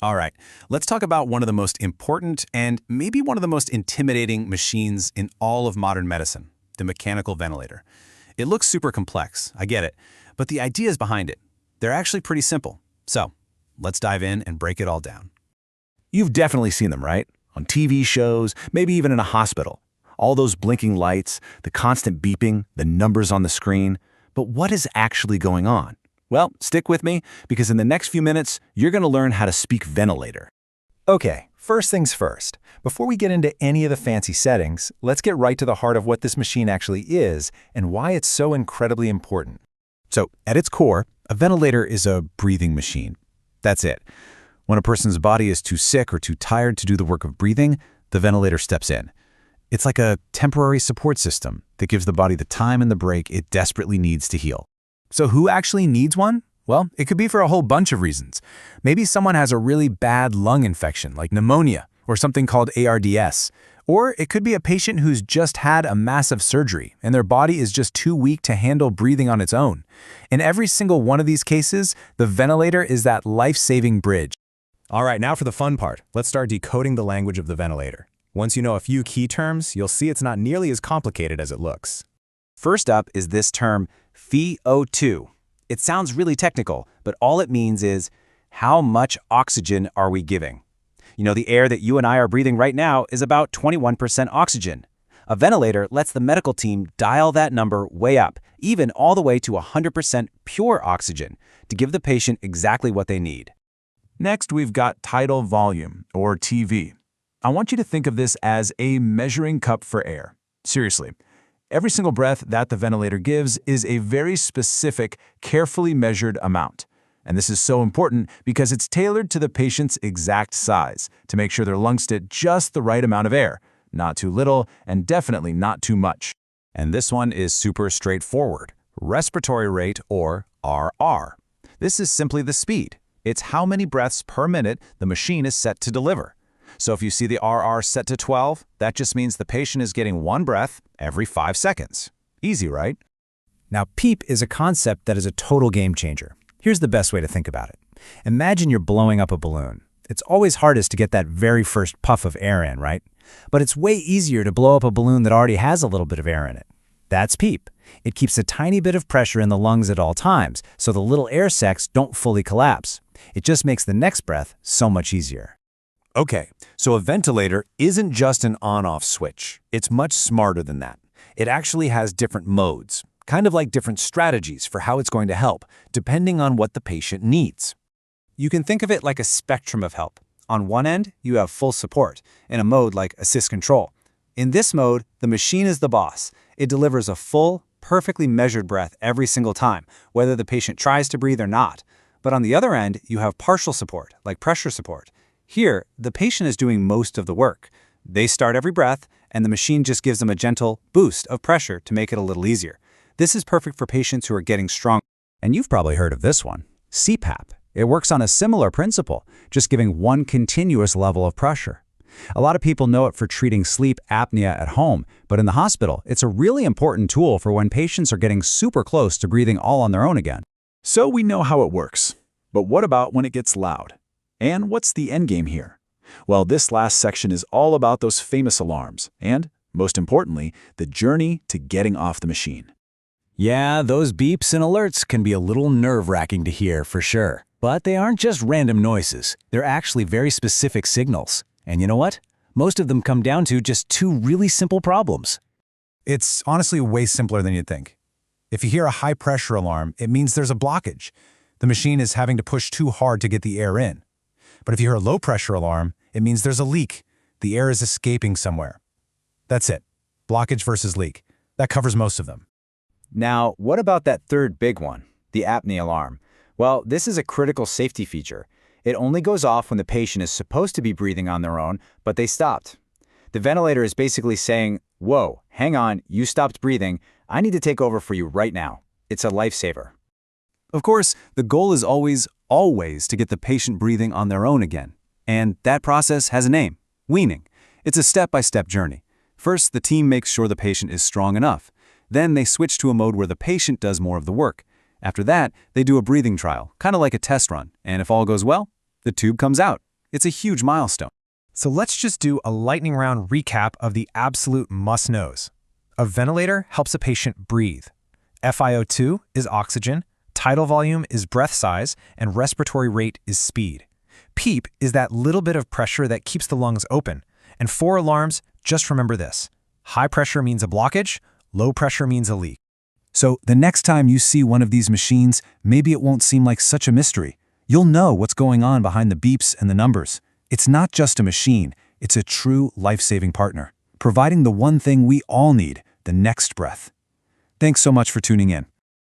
All right, let's talk about one of the most important and maybe one of the most intimidating machines in all of modern medicine, the mechanical ventilator. It looks super complex, I get it, but the ideas behind it, they're actually pretty simple. So, let's dive in and break it all down. You've definitely seen them, right? On TV shows, maybe even in a hospital. All those blinking lights, the constant beeping, the numbers on the screen. But what is actually going on? Well, stick with me, because in the next few minutes, you're going to learn how to speak ventilator. Okay, first things first. Before we get into any of the fancy settings, let's get right to the heart of what this machine actually is and why it's so incredibly important. So, at its core, a ventilator is a breathing machine. That's it. When a person's body is too sick or too tired to do the work of breathing, the ventilator steps in. It's like a temporary support system that gives the body the time and the break it desperately needs to heal. So who actually needs one? Well, it could be for a whole bunch of reasons. Maybe someone has a really bad lung infection like pneumonia or something called ARDS. Or it could be a patient who's just had a massive surgery and their body is just too weak to handle breathing on its own. In every single one of these cases, the ventilator is that life-saving bridge. All right, now for the fun part. Let's start decoding the language of the ventilator. Once you know a few key terms, you'll see it's not nearly as complicated as it looks. First up is this term, VO2. It sounds really technical, but all it means is, how much oxygen are we giving? You know, the air that you and I are breathing right now is about 21% oxygen. A ventilator lets the medical team dial that number way up, even all the way to 100% pure oxygen, to give the patient exactly what they need. Next, we've got Tidal Volume, or TV. I want you to think of this as a measuring cup for air. Seriously. Every single breath that the ventilator gives is a very specific, carefully measured amount. And this is so important because it's tailored to the patient's exact size to make sure their lungs get just the right amount of air, not too little and definitely not too much. And this one is super straightforward. Respiratory rate, or RR. This is simply the speed. It's how many breaths per minute the machine is set to deliver. So if you see the RR set to 12, that just means the patient is getting one breath every 5 seconds. Easy, right? Now, PEEP is a concept that is a total game changer. Here's the best way to think about it. Imagine you're blowing up a balloon. It's always hardest to get that very first puff of air in, right? But it's way easier to blow up a balloon that already has a little bit of air in it. That's PEEP. It keeps a tiny bit of pressure in the lungs at all times, so the little air sacs don't fully collapse. It just makes the next breath so much easier. Okay, so a ventilator isn't just an on-off switch. It's much smarter than that. It actually has different modes, kind of like different strategies for how it's going to help, depending on what the patient needs. You can think of it like a spectrum of help. On one end, you have full support, in a mode like assist control. In this mode, the machine is the boss. It delivers a full, perfectly measured breath every single time, whether the patient tries to breathe or not. But on the other end, you have partial support, like pressure support. Here, the patient is doing most of the work. They start every breath, and the machine just gives them a gentle boost of pressure to make it a little easier. This is perfect for patients who are getting strong. And you've probably heard of this one, CPAP. It works on a similar principle, just giving one continuous level of pressure. A lot of people know it for treating sleep apnea at home, but in the hospital, it's a really important tool for when patients are getting super close to breathing all on their own again. So we know how it works. But what about when it gets loud? And what's the end game here? Well, this last section is all about those famous alarms and, most importantly, the journey to getting off the machine. Yeah, those beeps and alerts can be a little nerve-wracking to hear for sure. But they aren't just random noises. They're actually very specific signals. And you know what? Most of them come down to just two really simple problems. It's honestly way simpler than you'd think. If you hear a high-pressure alarm, it means there's a blockage. The machine is having to push too hard to get the air in. But if you hear a low-pressure alarm, it means there's a leak. The air is escaping somewhere. That's it. Blockage versus leak. That covers most of them. Now, what about that third big one, the apnea alarm? Well, this is a critical safety feature. It only goes off when the patient is supposed to be breathing on their own, but they stopped. The ventilator is basically saying, whoa, hang on, you stopped breathing. I need to take over for you right now. It's a lifesaver. Of course, the goal is always to get the patient breathing on their own again. And that process has a name, weaning. It's a step-by-step journey. First, the team makes sure the patient is strong enough. Then they switch to a mode where the patient does more of the work. After that, they do a breathing trial, kind of like a test run. And if all goes well, the tube comes out. It's a huge milestone. So let's just do a lightning round recap of the absolute must-knows. A ventilator helps a patient breathe. FiO2 is oxygen, tidal volume is breath size, and respiratory rate is speed. PEEP is that little bit of pressure that keeps the lungs open. And for alarms, just remember this. High pressure means a blockage, low pressure means a leak. So the next time you see one of these machines, maybe it won't seem like such a mystery. You'll know what's going on behind the beeps and the numbers. It's not just a machine, it's a true life-saving partner, providing the one thing we all need, the next breath. Thanks so much for tuning in.